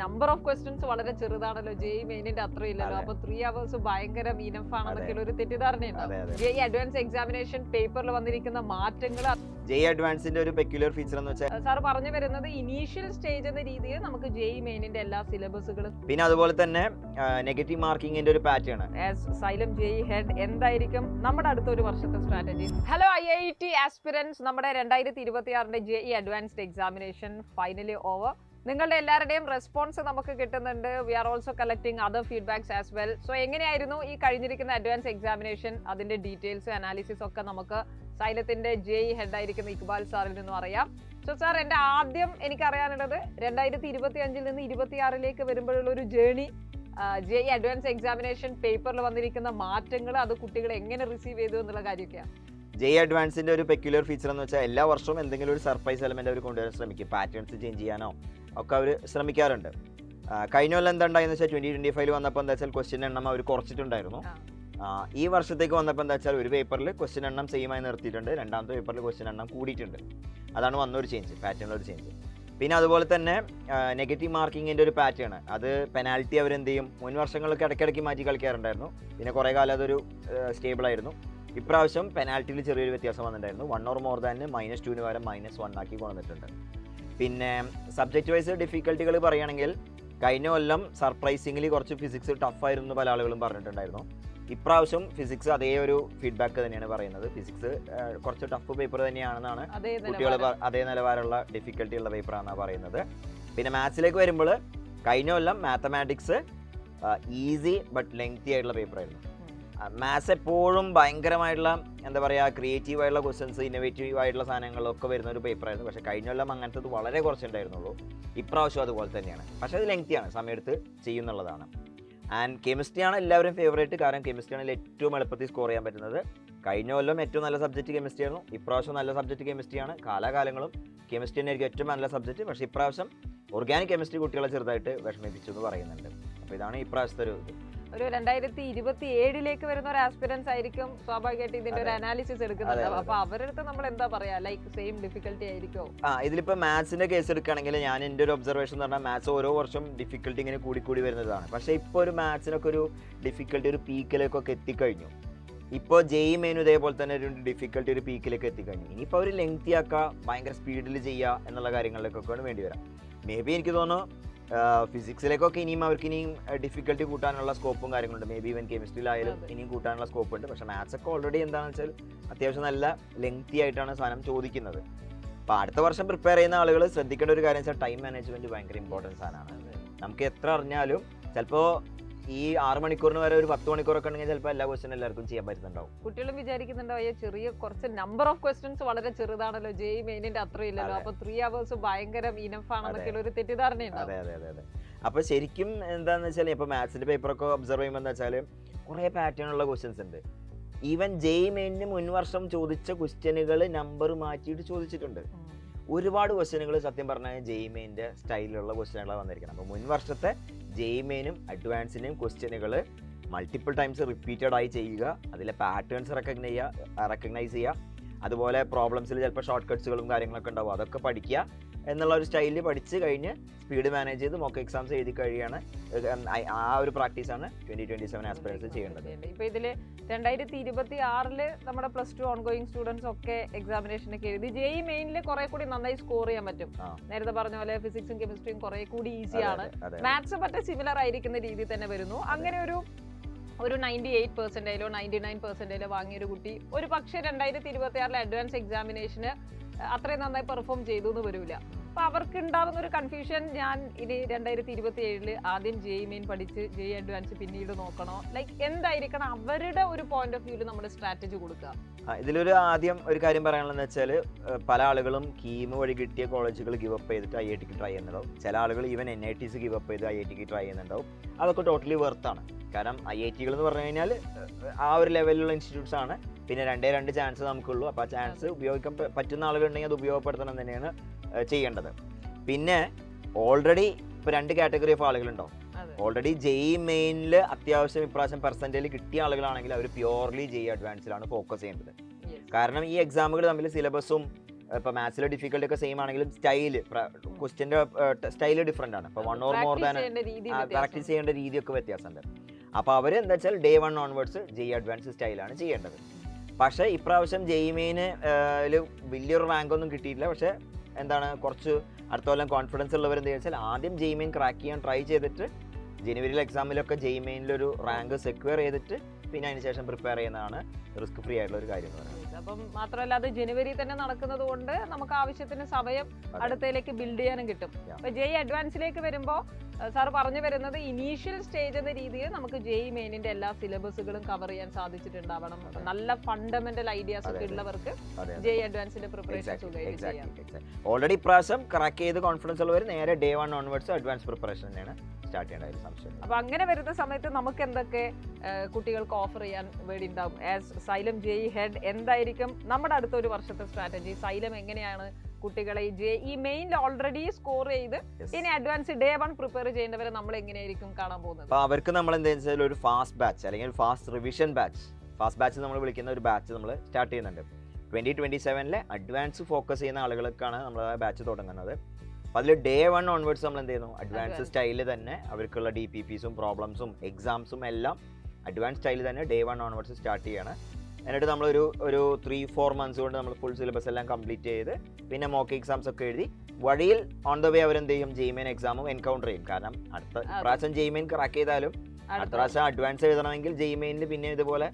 Number of questions വളരെ ചെറുതാണല്ലോ, JEE മെയിനിന്റെ അത്രയും ഇല്ലല്ലോ. അപ്പൊ 3 hours ഭയങ്കര ഇനഫ് ആണെന്നൊക്കെ ഒരു തെറ്റിദ്ധാരണയുണ്ടാവും. ജെഇ അഡ്വാൻസ് എക്സാമിനേഷൻ പേപ്പറിൽ വന്നിരിക്കുന്ന മാറ്റങ്ങൾ, ജെഇ അഡ്വാൻസിന്റെ ഒരു പെക്യുലർ ഫീച്ചർ എന്ന് വെച്ചാൽ സാർ പറഞ്ഞു വരുന്നത് ഇനീഷ്യൽ സ്റ്റേജ് എന്ന രീതിയിൽ നമുക്ക് ജെഇ മെയിനിന്റെ എല്ലാ സിലബസുകളും, പിന്നെ അതുപോലെ തന്നെ നെഗറ്റീവ് മാർക്കിങ്ങിന്റെ ഒരു പാറ്റേൺ സൈലം ജെഇ ഹെഡ് എന്തായിരിക്കും നമ്മുടെ അടുത്ത ഒരു വർഷത്തെ സ്ട്രാറ്റജി. ഹലോ IIT ആസ്പിരൻസ്, നമ്മുടെ 2026 JEE advanced examination finally over. നിങ്ങളുടെ എല്ലാവരുടെയും റെസ്പോൺസ് നമുക്ക് കിട്ടുന്നുണ്ട്. We are also collecting other feedbacks as well. So എങ്ങനെയായിരുന്നു ഈ കഴിഞ്ഞിരിക്കുന്ന അഡ്വാൻസ് എക്സാമിനേഷൻ, അതിന്റെ ഡീറ്റെയിൽസ് അനാലിസിസ് ഒക്കെ നമുക്ക് സൈലത്തിന്റെ ജെഇ ഹെഡ് ആയിരിക്കുന്ന ഇക്ബാൽ സാറിൽ നിന്നും അറിയാം. സോ സാർ, എൻ്റെ ആദ്യം എനിക്കറിയാനുള്ളത് 2025 നിന്ന് 26 വരുമ്പോഴുള്ള ഒരു ജേണി, ജെഇ അഡ്വാൻസ് എക്സാമിനേഷൻ പേപ്പറിൽ വന്നിരിക്കുന്ന മാറ്റങ്ങൾ, അത് കുട്ടികൾ എങ്ങനെ റിസീവ് ചെയ്തു എന്നുള്ള കാര്യമൊക്കെയാണ്. ജെഇ അഡ്വാൻസിന്റെ ഒരു പെക്യുലർ ഫീച്ചർ എന്ന് വെച്ചാൽ എല്ലാ വർഷവും എന്തെങ്കിലും ഒരു സർപ്രൈസ് എലമെന്റ് അവർ കൊണ്ടുവരാൻ ശ്രമിക്കും. പാറ്റേൺസ് ചേഞ്ച് ചെയ്യാനോ ഒക്കെ അവർ ശ്രമിക്കാറുണ്ട്. കഴിഞ്ഞ കൊല്ലം എന്താ ഉണ്ടായെന്ന് വെച്ചാൽ 2025 വന്നപ്പോൾ എന്താ വെച്ചാൽ ക്വസ്റ്റ്യൻ എണ്ണം അവർ കുറച്ചിട്ടുണ്ടായിരുന്നു. ഈ വർഷത്തേക്ക് വന്നപ്പോൾ എന്താ വെച്ചാൽ ഒരു പേപ്പറിൽ ക്വസ്റ്റ്യൻ എണ്ണം സെയിം ആയി നിർത്തിയിട്ടുണ്ട്, രണ്ടാമത്തെ പേപ്പറിൽ ക്വസ്റ്റ്യൻ എണ്ണം കൂടിയിട്ടുണ്ട്. അതാണ് വന്നൊരു ചേഞ്ച്, പാറ്റേണിലൊരു ചേഞ്ച്. പിന്നെ അതുപോലെ തന്നെ നെഗറ്റീവ് മാർക്കിങ്ങിൻ്റെ ഒരു പാറ്റേൺ, അത് പെനാൽറ്റി അവരെന്ത് ചെയ്യും, മുൻ വർഷങ്ങളൊക്കെ ഇടയ്ക്കിടയ്ക്ക് മാറ്റി കളിക്കാറുണ്ടായിരുന്നു. പിന്നെ കുറേ കാലം അതൊരു സ്റ്റേബിൾ ആയിരുന്നു. ഇപ്രാവശ്യം പെനാൽറ്റിയിൽ ചെറിയൊരു വ്യത്യാസം വന്നിട്ടുണ്ടായിരുന്നു. 1 or more than -2 പകരം -1 ആക്കി കൊണ്ടുവന്നിട്ടുണ്ട്. പിന്നെ സബ്ജക്റ്റ് വൈസ് ഡിഫിക്കൽട്ടികൾ പറയുകയാണെങ്കിൽ കഴിഞ്ഞ കൊല്ലം സർപ്രൈസിംഗ്ലി കുറച്ച് ഫിസിക്സ് ടഫായിരുന്നു പല ആളുകളും പറഞ്ഞിട്ടുണ്ടായിരുന്നു. ഇപ്രാവശ്യം ഫിസിക്സ് അതേ ഒരു ഫീഡ്ബാക്ക് തന്നെയാണ് പറയുന്നത്. ഫിസിക്സ് കുറച്ച് ടഫ് പേപ്പർ തന്നെയാണെന്നാണ് കുട്ടികൾ, അതേ നിലവാരമുള്ള ഡിഫിക്കൽട്ടി ഉള്ള പേപ്പറാണെന്നാണ് പറയുന്നത്. പിന്നെ മാത്സിലേക്ക് വരുമ്പോൾ കഴിഞ്ഞ കൊല്ലം മാത്തമാറ്റിക്സ് ഈസി ബട്ട് ലെങ്തി ആയിട്ടുള്ള പേപ്പറായിരുന്നു. മാത്സ് എപ്പോഴും ഭയങ്കരമായിട്ടുള്ള എന്താ പറയുക, ക്രിയേറ്റീവ് ആയിട്ടുള്ള ക്വസ്റ്റ്യൻസ്, ഇന്നോവേറ്റീവ് ആയിട്ടുള്ള സാധനങ്ങളൊക്കെ വരുന്ന ഒരു പേപ്പറായിരുന്നു. പക്ഷേ കഴിഞ്ഞ കൊല്ലം അങ്ങനത്തെ വളരെ കുറച്ചുണ്ടായിരുന്നുള്ളൂ. ഇപ്രാവശ്യം അതുപോലെ തന്നെയാണ്, പക്ഷേ അത് ലെങ്തിയാണ്, സമയമെടുത്ത് ചെയ്യുന്നുള്ളതാണ്. ആൻഡ് കെമിസ്ട്രിയാണ് എല്ലാവരും ഫേവറേറ്റ്, കാരണം കെമിസ്ട്രിയാണ് ഏറ്റവും എളുപ്പത്തിൽ സ്കോർ ചെയ്യാൻ പറ്റുന്നത്. കഴിഞ്ഞ കൊല്ലം ഏറ്റവും നല്ല സബ്ജക്റ്റ് കെമിസ്ട്രി ആയിരുന്നു, ഇപ്രാവശ്യം നല്ല സബ്ജക്റ്റ് കെമിസ്ട്രിയാണ്. കാലാകാലങ്ങളും കെമിസ്ട്രി തന്നെയായിരിക്കും ഏറ്റവും നല്ല സബ്ജക്റ്റ്. പക്ഷേ ഇപ്രാവശ്യം ഓർഗാനിക് കെമിസ്ട്രി കുട്ടികളെ ചെറുതായിട്ട് വിഷമിപ്പിച്ചു എന്ന് പറയുന്നുണ്ട്. അപ്പോൾ ഇതാണ് ഇപ്രാവശ്യത്തെ ഒരു 2027 വരുന്ന ഒരു ആസ്പിരൻസ് ആയിരിക്കും സ്വാഭാവികമായിട്ട് ഇതിന്റെ ഒരു അനാലിസിസ് എടുക്കുന്നത്. അപ്പൊ അവരുടെ നമ്മൾ എന്താ പറയാ, ലൈക്ക് സെയിം ഡിഫിക്കൽട്ടി ആയിരിക്കും. ഇതിലിപ്പോ മാത്സിന്റെ കേസ് എടുക്കുകയാണെങ്കിൽ ഞാൻ എൻ്റെ ഒരു ഒബ്സർവേഷൻ എന്ന് പറഞ്ഞാൽ മാത്സ് ഓരോ വർഷം ഡിഫിക്കൽട്ടി ഇങ്ങനെ കൂടി വരുന്നതാണ്. പക്ഷേ ഇപ്പോൾ ഒരു മാത്സിനൊക്കെ ഒരു ഡിഫിക്കൽട്ടി ഒരു പീക്കിലേക്കൊക്കെ എത്തിക്കഴിഞ്ഞു. ഇപ്പോൾ ജെഇ മെയിനും ഇതേപോലെ തന്നെ ഒരു ഡിഫിക്കൽട്ടി ഒരു പീക്കിലേക്ക് എത്തിക്കഴിഞ്ഞു. ഇനിയിപ്പോൾ അവർ ലെങ്തി ആക്കുക, ഭയങ്കര സ്പീഡിൽ ചെയ്യുക എന്നുള്ള കാര്യങ്ങളിലേക്കൊക്കെയാണ് വേണ്ടി വരാം. മേ ബി എനിക്ക് തോന്നുന്നു ഫിസിക്സിലേക്കൊക്കെ ഇനിയും അവർക്ക് ഇനിയും ഡിഫിക്കൽട്ടി കൂട്ടാനുള്ള സ്കോപ്പും കാര്യങ്ങളുണ്ട്. മേ ബി ഇവൻ കെമിസ്ട്രിയിലായാലും ഇനിയും കൂട്ടാനുള്ള സ്കോപ്പ് ഉണ്ട്. പക്ഷേ മാത്സ് ഒക്കെ ഓൾറെഡി എന്താണെന്ന് വെച്ചാൽ അത്യാവശ്യം നല്ല ലെങ്തി ആയിട്ടാണ് സാധനം ചോദിക്കുന്നത്. അപ്പോൾ അടുത്ത വർഷം പ്രിപ്പയർ ചെയ്യുന്ന ആളുകൾ ശ്രദ്ധിക്കേണ്ട ഒരു കാര്യം വെച്ചാൽ ടൈം മാനേജ്മെന്റ് ഭയങ്കര ഇമ്പോർട്ടൻസ് സാധനമാണ്. നമുക്ക് എത്ര അറിഞ്ഞാലും ചിലപ്പോൾ ഈ 6 മണിക്കൂറിന് വരെ ഒരു 10 മണിക്കൂറൊക്കെ ഉണ്ടെങ്കിൽ ചിലപ്പോൾ എല്ലാ ക്വസ്റ്റ്യൻ എല്ലാവർക്കും ചെയ്യാൻ പറ്റുന്നുണ്ടാവും. കുട്ടികളും വിചാരിക്കുന്നുണ്ടാവും ചെറിയ കുറച്ച് നമ്പർ ഓഫ് ക്വസ്റ്റ്യൻസ് വളരെ ചെറുതാണല്ലോ, ജെഇ മെയിനിന്റെ അത്രയും ഇല്ലല്ലോ, അപ്പൊ 3 hours ഭയങ്കര ഇനഫ് ആണെന്നൊക്കെ ഒരു തെറ്റിദ്ധാരണയുണ്ട്. അതെ. അപ്പൊ ശരിക്കും എന്താന്ന് വെച്ചാൽ ഇപ്പൊ മാത്സിന്റെ പേപ്പറൊക്കെ ഒബ്സർവ് ചെയ്യുമ്പോൾ എന്താ വെച്ചാൽ കുറെ പാറ്റേൺ ഉള്ള ക്വസ്റ്റ്യൻസ് ഉണ്ട്. ഈവൻ ജെഇ മെയിനിന് മുൻ വർഷം ചോദിച്ച ക്വസ്റ്റ്യനുകൾ നമ്പർ മാറ്റിയിട്ട് ചോദിച്ചിട്ടുണ്ട്. ഒരുപാട് ക്വസ്റ്റ്യനുകൾ സത്യം പറഞ്ഞാൽ ജെഇ മെയിൻ്റെ സ്റ്റൈലിലുള്ള ക്വസ്റ്റ്യനുകളാണ് വന്നിരിക്കുന്നത്. അപ്പോൾ മുൻ വർഷത്തെ ജെഇ മെയിനും അഡ്വാൻസിൻ്റെയും ക്വസ്റ്റ്യനുകൾ മൾട്ടിപ്പിൾ ടൈംസ് റിപ്പീറ്റഡ് ആയി ചെയ്യുക, അതിലെ പാറ്റേൺസ് റെക്കഗ്നൈസ് ചെയ്യുക, അതുപോലെ പ്രോബ്ലംസിൽ ചിലപ്പോൾ ഷോർട്ട് കട്ട്സുകളും കാര്യങ്ങളൊക്കെ ഉണ്ടാവും, അതൊക്കെ പഠിക്കുക എന്നുള്ള ഒരു സ്റ്റൈലിൽ പഠിച്ച് കഴിഞ്ഞ് സ്പീഡ് മാനേജ് ചെയ്ത് മോക്ക് എക്സാംസ് എഴുതി കഴിയാണ്. ആ ഒരു പ്രാക്ടീസാണ് 2027 ആസ്പിരൻസ് ചെയ്യേണ്ടത്. ഇപ്പോൾ ഇതിൽ 2026 നമ്മുടെ +2 ഓൺഗോയിങ് സ്റ്റുഡൻസ് ഒക്കെ എക്സാമിനേഷനൊക്കെ എഴുതി ജെഇ മെയിനിൽ കുറെ കൂടി നന്നായി സ്കോർ ചെയ്യാൻ പറ്റും. നേരത്തെ പറഞ്ഞ പോലെ ഫിസിക്സും കെമിസ്ട്രിയും കുറെ കൂടി ഈസിയാണ്, മാത്സ് പറ്റ സിമിലർ ആയിരിക്കുന്ന രീതിയിൽ തന്നെ വരുന്നു. അങ്ങനെ ഒരു 98%, 99% വാങ്ങിയൊരു കുട്ടി ഒരു പക്ഷേ 2026 അഡ്വാൻസ് എക്സാമിനേഷന് അത്രയും നന്നായി പെർഫോം ചെയ്തു എന്ന് വരില്ല. അപ്പൊ അവർക്ക് ഉണ്ടാകുന്ന ഒരു കൺഫ്യൂഷൻ, ഞാൻ ഇനി 2027 ആദ്യം ജെഇ മെയിൻ പഠിച്ച് ജെഇ അഡ്വാൻസ് പിന്നീട് നോക്കണോ, ലൈക്ക് എന്തായിരിക്കണം അവരുടെ ഒരു പോയിന്റ് ഓഫ് വ്യൂവിൽ നമ്മുടെ സ്ട്രാറ്റജി കൊടുക്കുക. ഇതിലൊരു ആദ്യം ഒരു കാര്യം പറയാനുള്ളതെന്ന് വെച്ചാൽ പല ആളുകളും കീമ് വഴി കിട്ടിയ കോളേജുകൾ ഗിവ് അപ്പ് ചെയ്തിട്ട് IITക്ക് ട്രൈ ചെയ്യുന്നുണ്ടാവും. ചില ആളുകൾ ഈവൻ NITs ഗിവ് അപ്പ് ചെയ്ത് IITക്ക് ട്രൈ ചെയ്യുന്നുണ്ടാവും. അതൊക്കെ ടോട്ടലി വെർത്താണ്. കാരണം IITകൾ എന്ന് പറഞ്ഞു കഴിഞ്ഞാൽ ആ ഒരു ലെവലിലുള്ള ഇൻസ്റ്റിറ്റ്യൂട്ട്സ് ആണ്. പിന്നെ 2 ചാൻസ് നമുക്കുള്ളൂ. അപ്പോൾ ആ ചാൻസ് ഉപയോഗിക്കാൻ പറ്റുന്ന ആളുകളുണ്ടെങ്കിൽ അത് ഉപയോഗപ്പെടുത്തണം തന്നെയാണ് ചെയ്യേണ്ടത്. പിന്നെ ഓൾറെഡി ഇപ്പോൾ 2 കാറ്റഗറി ഓഫ് ആളുകളുണ്ടാവും. ഓൾറെഡി ജെഇ മെയിനിൽ അത്യാവശ്യം ഇപ്രാവശ്യം പെർസെൻറ്റേജ് കിട്ടിയ ആളുകളാണെങ്കിൽ അവർ പ്യുവർലി ജെഇ അഡ്വാൻസിലാണ് ഫോക്കസ് ചെയ്യേണ്ടത്. കാരണം ഈ എക്സാമുകൾ തമ്മിൽ സിലബസും ഇപ്പോൾ മാത്സിലെ ഡിഫിക്കൽട്ടി ഒക്കെ സെയിം ആണെങ്കിലും സ്റ്റൈല് ക്വസ്റ്റ്യൻ്റെ സ്റ്റൈല് ഡിഫറെൻ്റ് ആണ്. ഇപ്പോൾ 1 or more than പ്രാക്ടീസ് ചെയ്യേണ്ട രീതിയൊക്കെ വ്യത്യാസമുണ്ട്. അപ്പോൾ അവർ എന്താ വെച്ചാൽ ഡേ 1 ഓൺവേർഡ്സ് JEE അഡ്വാൻസ് സ്റ്റൈലാണ് ചെയ്യേണ്ടത്. പക്ഷേ ഇപ്രാവശ്യം JEE മെയിന് വലിയൊരു റാങ്ക് ഒന്നും കിട്ടിയിട്ടില്ല. പക്ഷേ എന്താണ് കുറച്ച് അടുത്ത കൊല്ലം കോൺഫിഡൻസ് ഉള്ളവർ എന്താ വെച്ചാൽ ആദ്യം JEE മെയിൻ ക്രാക്ക് ചെയ്യാൻ ട്രൈ ചെയ്തിട്ട് ജനുവരിയിലെ എക്സാമിലൊക്കെ JEE മെയിനിലൊരു റാങ്ക് സെക്യൂർ ചെയ്തിട്ട് പിന്നെ അതിന് ശേഷം പ്രിപ്പയർ ചെയ്യുന്നതാണ് റിസ്ക് ഫ്രീ ആയിട്ടുള്ള ഒരു കാര്യം എന്ന് പറയുന്നത്. അപ്പം മാത്രമല്ല അത് ജനുവരി തന്നെ നടക്കുന്നത് കൊണ്ട് നമുക്ക് ആവശ്യത്തിന് സമയം അടുത്തയിലേക്ക് ബിൽഡ് ചെയ്യാനും കിട്ടും. അപ്പൊ JEE അഡ്വാൻസിലേക്ക് വരുമ്പോൾ സാർ പറഞ്ഞു വരുന്നത് ഇനീഷ്യൽ സ്റ്റേജ് എന്ന രീതിയിൽ നമുക്ക് JEE മെയിനിന്റെ എല്ലാ സിലബസുകളും കവർ ചെയ്യാൻ സാധിച്ചിട്ടുണ്ടാവണം. നല്ല ഫണ്ടമെന്റൽ ഐഡിയാസ് ഒക്കെ ഉള്ളവർക്ക് JEE അഡ്വാൻസിന്റെ പ്രിപ്പറേഷൻ ഓൾറെഡി ഇപ്രാവശ്യം ക്രാക്ക് ചെയ്ത് കോൺഫിഡൻസ് ഉള്ളവർ നേരെ ഡേ 1 ഓൺവേർഡ്സ് അഡ്വാൻസ് പ്രിപ്പറേഷൻ തന്നെയാണ് സ്റ്റാർട്ട് ചെയ്യേണ്ട സംശയം. അപ്പൊ അങ്ങനെ വരുന്ന സമയത്ത് നമുക്ക് എന്തൊക്കെ കുട്ടികൾക്ക് ഓഫർ ചെയ്യാൻ വേണ്ടി ഉണ്ടാവും? ആസ് സൈലം JEE ഹെഡ് എന്തായിരിക്കും നമ്മുടെ അടുത്ത ഒരു വർഷത്തെ സ്ട്രാറ്റജി? സൈലം എങ്ങനെയാണ് കുട്ടികളെ JEE മെയിനിൽ ഓൾറെഡി സ്കോർ ചെയ്ത് ഇനി അഡ്വാൻസ് ഡേ 1 പ്രിപ്പയർ ചെയ്യുന്നവരെ നമ്മൾ എങ്ങനെയായിരിക്കും കാണാൻ പോകുന്നത്? അപ്പോൾ അവർക്ക് നമ്മൾ എന്താ വെച്ചാൽ ഒരു ഫാസ്റ്റ് ബാച്ച് അല്ലെങ്കിൽ fast revision batch, fast batch നമ്മൾ വിളിക്കുന്ന ഒരു ബാച്ച് നമ്മൾ സ്റ്റാർട്ട് ചെയ്യുന്നുണ്ട്. 2027 അഡ്വാൻസ് ഫോക്കസ് ചെയ്യുന്ന ആളുകൾക്കാണ് നമ്മൾ ആ ബാച്ച് തുടങ്ങുന്നത്. അപ്പോൾ അതിൽ ഡേ 1 ഓൺവേർഡ്സ് നമ്മൾ എന്ത് ചെയ്യുന്നു, അഡ്വാൻസ് സ്റ്റൈലിൽ തന്നെ അവർക്കുള്ള DPPസും പ്രോബ്ലംസും എക്സാംസും എല്ലാം അഡ്വാൻസ് സ്റ്റൈലിൽ തന്നെ ഡേ 1 ഓൺവേർഡ്സ് സ്റ്റാർട്ട് ചെയ്യാണ്. എന്നിട്ട് നമ്മളൊരു 3-4 months കൊണ്ട് നമ്മൾ ഫുൾ സിലബസ് എല്ലാം കംപ്ലീറ്റ് ചെയ്ത് പിന്നെ മോക്ക് എക്സാംസ് ഒക്കെ എഴുതി വഴിയിൽ ഓൺ ദ വേ അവരെന്ത് ചെയ്യും, JEE മെയിൻ എക്സാമും എൻകൗണ്ടർ ചെയ്യും. കാരണം അടുത്ത പ്രാവശ്യം JEE മെയിൻ ക്രാക്ക് ചെയ്താലും അടുത്ത പ്രാവശ്യം അഡ്വാൻസ് എഴുതണമെങ്കിൽ JEE മെയിനിൽ പിന്നെ ഇതുപോലെ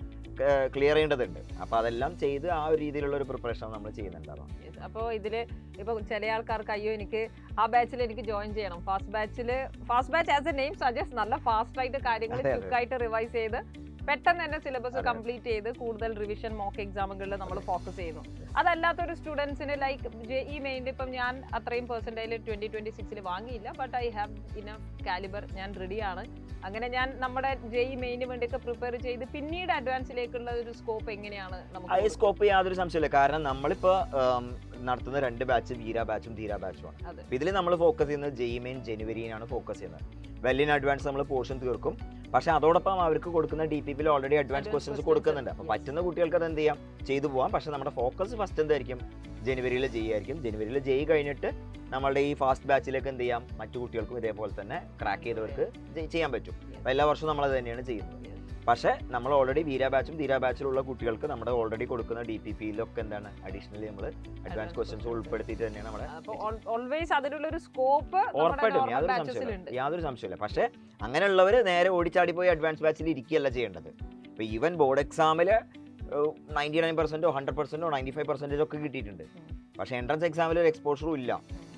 ക്ലിയർ ചെയ്യേണ്ടതുണ്ട്. അപ്പോൾ അതെല്ലാം ചെയ്ത് ആ ഒരു രീതിയിലുള്ള ഒരു പ്രിപ്പറേഷൻ നമ്മൾ ചെയ്യുന്നുണ്ടാവും. അപ്പോൾ ഇതിൽ ഇപ്പോൾ ചില ആൾക്കാർക്ക് അയ്യോ എനിക്ക് ആ ബാച്ചിൽ എനിക്ക് ജോയിൻ ചെയ്യണം, fast batch as A name suggest നല്ല ഫാസ്റ്റ് ആയിട്ട് കാര്യങ്ങൾ ക്വിക്കായിട്ട് റിവൈസ് ചെയ്ത് പെട്ടെന്ന് തന്നെ സിലബസ് കംപ്ലീറ്റ് ചെയ്ത് കൂടുതൽ റിവിഷൻ മോക്ക് എക്സാമുകളിൽ നമ്മൾ ഫോക്കസ് ചെയ്യുന്നു. അതല്ലാത്തൊരു സ്റ്റുഡൻസിന് ലൈക്ക് JEE മെയിനിൽ ഇപ്പം ഞാൻ അത്രയും പെർസെൻറ്റേജ് 2026 വാങ്ങിയില്ല, but I have enough calibre, ഞാൻ റെഡിയാണ്. അങ്ങനെ ഞാൻ നമ്മുടെ JEE മെയിന് വേണ്ടിയൊക്കെ പ്രിപ്പയർ ചെയ്ത് പിന്നീട് അഡ്വാൻസിലേക്കുള്ള ഒരു സ്കോപ്പ് എങ്ങനെയാണ് നമുക്ക്? ആ സ്കോപ്പ് യാതൊരു സംശയമില്ല. കാരണം നമ്മളിപ്പോൾ നടത്തുന്ന 2 ബാച്ച് വീര ബാച്ചും ധീര ബാച്ചുമാണ്. ഇതിൽ നമ്മൾ ഫോക്കസ് ചെയ്യുന്നത് JEE മെയിൻ ജനുവരിയിലാണ് ഫോക്കസ് ചെയ്യുന്നത്. വെൽ ഇൻ അഡ്വാൻസ് നമ്മൾ പോർഷൻ തീർക്കും. പക്ഷേ അതോടൊപ്പം അവർക്ക് കൊടുക്കുന്ന DPPയിൽ ഓൾറെഡി അഡ്വാൻസ് ക്വസ്റ്റ്യൻസ് കൊടുക്കുന്നുണ്ട്. അപ്പോൾ പറ്റുന്ന കുട്ടികൾക്ക് അത് എന്ത് ചെയ്യാം, ചെയ്തു പോകാം. പക്ഷേ നമ്മുടെ ഫോക്കസ് ഫസ്റ്റ് എന്തായിരിക്കും, ജനുവരിയിൽ JEE ആയിരിക്കും. ജനുവരിയിൽ JEE കഴിഞ്ഞിട്ട് നമ്മളുടെ ഈ ഫാസ്റ്റ് ബാച്ചിലേക്ക് എന്ത് ചെയ്യാം, മറ്റു കുട്ടികൾക്കും ഇതേപോലെ തന്നെ ക്രാക്ക് ചെയ്തവർക്ക് ചെയ്യാൻ പറ്റും. അപ്പോൾ എല്ലാ വർഷവും നമ്മളത് തന്നെയാണ് ചെയ്യുന്നത്. പക്ഷേ നമ്മൾ ഓൾറെഡി വീര ബാച്ചും ധീര ബാച്ചിലുള്ള കുട്ടികൾക്ക് നമ്മുടെ ഓൾറെഡി കൊടുക്കുന്ന DPPയിലൊക്കെ എന്താണ് അഡീഷണലി നമ്മൾ അഡ്വാൻസ് ക്വസ്റ്റ്യൻസ് ഉൾപ്പെടുത്തിയിട്ട് തന്നെയാണ് നമ്മുടെ ഉറപ്പായിട്ടും യാതൊരു സംശയമില്ല. പക്ഷേ അങ്ങനെയുള്ളവർ നേരെ ഓടിച്ചാടി പോയി അഡ്വാൻസ് ബാച്ചിൽ ഇരിക്കുകയല്ല ചെയ്യേണ്ടത്. ഇപ്പോൾ ഈവൻ ബോർഡ് എക്സാമിൽ 99%, 100%, 95% ഒക്കെ കിട്ടിയിട്ടുണ്ട്. പക്ഷേ എൻട്രൻസ് എക്സാമിൽ ഒരു എക്സ്പോഷറും ഇല്ല.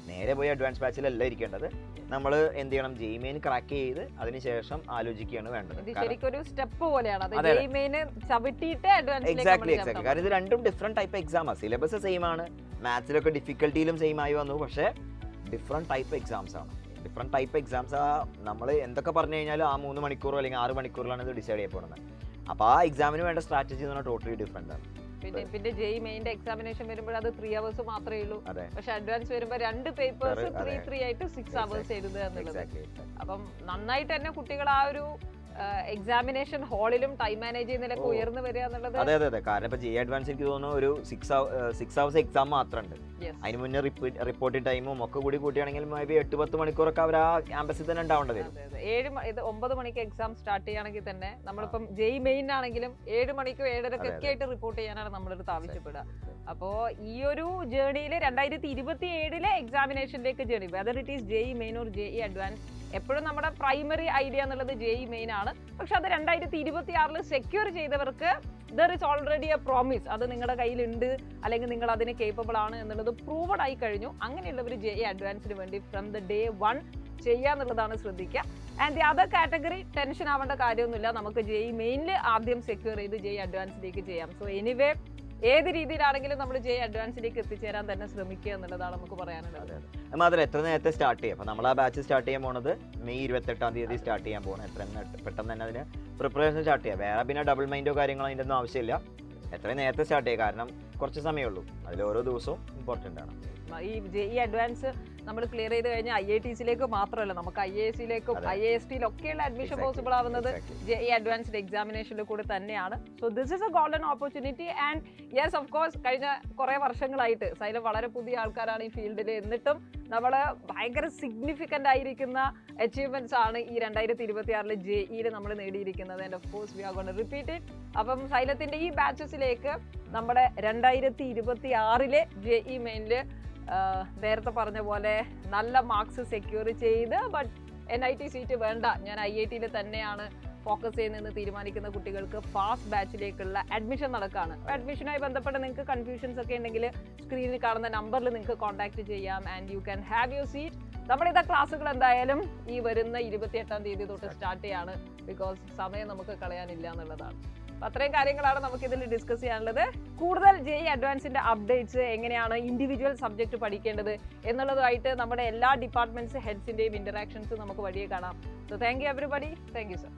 നേരെ പോയി അഡ്വാൻസ് ബാച്ചിലല്ല ഇരിക്കേണ്ടത്. നമ്മൾ എന്ത് ചെയ്യണം, JEE മെയിൻ ക്രാക്ക് ചെയ്ത് അതിനുശേഷം ആലോചിക്കുകയാണ് വേണ്ടത്. എക്സാക്ട്ലി. കാരണം ഇത് രണ്ടും ഡിഫറെന്റ് ടൈപ്പ് എക്സാമാണ്. സിലബസ് സെയിം ആണ്, മാത്സിലൊക്കെ ഡിഫിക്കൽട്ടിയിലും സെയിം ആയി വന്നു. പക്ഷേ ഡിഫറെന്റ് ടൈപ്പ് എക്സാംസ് ആണ്. ഡിഫറെന്റ് ടൈപ്പ് എക്സാംസ് നമ്മൾ എന്തൊക്കെ പറഞ്ഞു കഴിഞ്ഞാലും ആ 3 മണിക്കൂറോ അല്ലെങ്കിൽ 6 മണിക്കൂറിലാണ് ഇത് ഡിസൈഡ് ചെയ്യപ്പെടുന്നത്. അപ്പോൾ ആ എക്സാമിന് വേണ്ട സ്ട്രാറ്റജി എന്ന് പറഞ്ഞാൽ ടോട്ടലി ഡിഫറെന്റ് ആണ്. പിന്നെ JEE മെയിന്റെ എക്സാമിനേഷൻ വരുമ്പോൾ അത് 3 hours മാത്രമേ ഉള്ളൂ. പക്ഷെ അഡ്വാൻസ് വരുമ്പോൾ 2 പേപ്പേഴ്സ് 3 ആയിട്ട് 6 hours എഴുതുക എന്നുള്ളത്. അപ്പം നന്നായിട്ട് തന്നെ കുട്ടികൾ ആ ഒരു എക്സാമിനേഷൻ ഹാളിലും ടൈം മാനേജ് ചെയ്യുന്നതിലൊക്കെ ഉയർന്നു വരിക എന്നുള്ളത്. അതെ. കാരണം ഇപ്പൊ JEE അഡ്വാൻസ് എനിക്ക് തോന്നുന്നു ഒരു 6 hours എക്സാം മാത്രമുണ്ട്. അതിന് മുന്നേ റിപ്പോർട്ടിംഗ് ടൈമും ഒക്കെ കൂടി കൂട്ടിയാണെങ്കിൽ മേ ബി 8-10 മണിക്കൂറൊക്കെ അവർ ആ ക്യാമ്പസിൽ തന്നെ ഉണ്ടാവേണ്ടത്. 9 മണിക്ക് എക്സാം സ്റ്റാർട്ട് ചെയ്യുകയാണെങ്കിൽ തന്നെ നമ്മളിപ്പം JEE മെയിൻ ആണെങ്കിലും 7 മണിക്കോ 7:30 ഒക്കെ ആയിട്ട് റിപ്പോർട്ട് ചെയ്യാനാണ് നമ്മളടുത്ത് ആവശ്യപ്പെടുക. അപ്പോൾ ഈ ഒരു ജേർണിയിൽ 2027 എക്സാമിനേഷനിലേക്ക് journey, whether it is JEE main or JEE advance, എപ്പോഴും നമ്മുടെ പ്രൈമറി ഐഡിയ എന്നുള്ളത് JEE മെയിൻ ആണ്. പക്ഷെ അത് 2026 സെക്യൂർ ചെയ്തവർക്ക് there is already a promise, അത് നിങ്ങളുടെ കയ്യിലുണ്ട് അല്ലെങ്കിൽ നിങ്ങൾ അതിന് കേപ്പബിൾ ആണ് എന്നുള്ളത് പ്രൂവഡ് ആയി കഴിഞ്ഞു. അങ്ങനെയുള്ളവർ JEE അഡ്വാൻസിന് വേണ്ടി ഫ്രം ദ ഡേ 1 ചെയ്യാന്നുള്ളതാണ് ശ്രദ്ധിക്കുക. And the other category tension ആവേണ്ട കാര്യമൊന്നുമില്ല. നമുക്ക് JEE മെയിനിൽ ആദ്യം സെക്യൂർ ചെയ്ത് JEE അഡ്വാൻസിലേക്ക് ചെയ്യാം. സോ എനിവേ ഏത് രീതിയിലാണെങ്കിലും നമ്മൾ JEE അഡ്വാൻസിലേക്ക് എത്തിച്ചേരാൻ തന്നെ ശ്രമിക്കുക എന്നുള്ളതാണ് നമുക്ക് പറയാനുള്ളത്. മാത്രമല്ല എത്ര നേരത്തെ സ്റ്റാർട്ട് ചെയ്യാം. അപ്പോൾ നമ്മൾ ആ ബാച്ച് സ്റ്റാർട്ട് ചെയ്യാൻ പോകുന്നത് May 28 സ്റ്റാർട്ട് ചെയ്യാൻ പോകണം. പെട്ടെന്ന് തന്നെ അതിന് പ്രിപ്പറേഷൻ സ്റ്റാർട്ട് ചെയ്യാം. വേറെ പിന്നെ ഡബിൾ മൈൻഡോ കാര്യങ്ങളോ അതിൻ്റെ ഒന്നും ആവശ്യമില്ല. എത്രയും നേരത്തെ സ്റ്റാർട്ട് ചെയ്യുക. കാരണം കുറച്ച് സമയമേ ഉള്ളൂ. അതിൽ ഓരോ ദിവസവും ഇമ്പോർട്ടൻ്റ് ആണ്. ഈ JEE അഡ്വാൻസ് നമ്മൾ ക്ലിയർ ചെയ്ത് കഴിഞ്ഞാൽ IITസിലേക്ക് മാത്രമല്ല നമുക്ക് IISCയിലേക്കും IISTയിലൊക്കെയുള്ള അഡ്മിഷൻ പോസിബിൾ ആവുന്നത് JEE അഡ്വാൻസ്ഡ് എക്സാമിനേഷനിൽ കൂടെ തന്നെയാണ്. So this is A golden opportunity and yes of course കഴിഞ്ഞ കുറേ വർഷങ്ങളായിട്ട് സൈലം വളരെ പുതിയ ആൾക്കാരാണ് ഈ ഫീൽഡിൽ. എന്നിട്ടും നമ്മൾ ഭയങ്കര സിഗ്നിഫിക്കൻ്റ് ആയിരിക്കുന്ന അച്ചീവ്മെന്റ്സ് ആണ് ഈ 2026 JEEയിൽ നമ്മൾ നേടിയിരിക്കുന്നത്. And of course we are gonna repeat it. അപ്പം സൈലത്തിന്റെ ഈ ബാച്ചസിലേക്ക് നമ്മുടെ 2026 JEE മെയിനിൽ നേരത്തെ പറഞ്ഞ പോലെ നല്ല മാർക്സ് സെക്യൂർ ചെയ്ത് ബട്ട് NIT സീറ്റ് വേണ്ട, ഞാൻ IITയിൽ തന്നെയാണ് ഫോക്കസ് ചെയ്യുന്നതെന്ന് തീരുമാനിക്കുന്ന കുട്ടികൾക്ക് ഫാസ്റ്റ് ബാച്ചിലേക്കുള്ള അഡ്മിഷൻ നടക്കുകയാണ്. അഡ്മിഷനുമായി ബന്ധപ്പെട്ട് നിങ്ങൾക്ക് കൺഫ്യൂഷൻസ് ഒക്കെ ഉണ്ടെങ്കിൽ സ്ക്രീനിൽ കാണുന്ന നമ്പറിൽ നിങ്ങൾക്ക് കോൺടാക്ട് ചെയ്യാം and you can have your seat. നമ്മുടെ ഇതാ ക്ലാസ്സുകൾ എന്തായാലും ഈ വരുന്ന 28-ാം തീയതി തൊട്ട് സ്റ്റാർട്ട് ചെയ്യാണ്. ബിക്കോസ് സമയം നമുക്ക് കളയാനില്ല എന്നുള്ളതാണ്. അപ്പോൾ അത്രയും കാര്യങ്ങളാണ് നമുക്ക് ഇതിൽ ഡിസ്കസ് ചെയ്യാനുള്ളത്. കൂടുതൽ JEE അഡ്വാൻസിന്റെ അപ്ഡേറ്റ്സ്, എങ്ങനെയാണ് ഇൻഡിവിജ്വൽ സബ്ജക്ട് പഠിക്കേണ്ടത് എന്നുള്ളതുമായിട്ട് നമ്മുടെ എല്ലാ ഡിപ്പാർട്ട്മെന്റ്സ് ഹെഡ്സിന്റെയും ഇന്ററാക്ഷൻസ് നമുക്ക് വഴിയെ കാണാം. So thank you everybody. Thank you sir.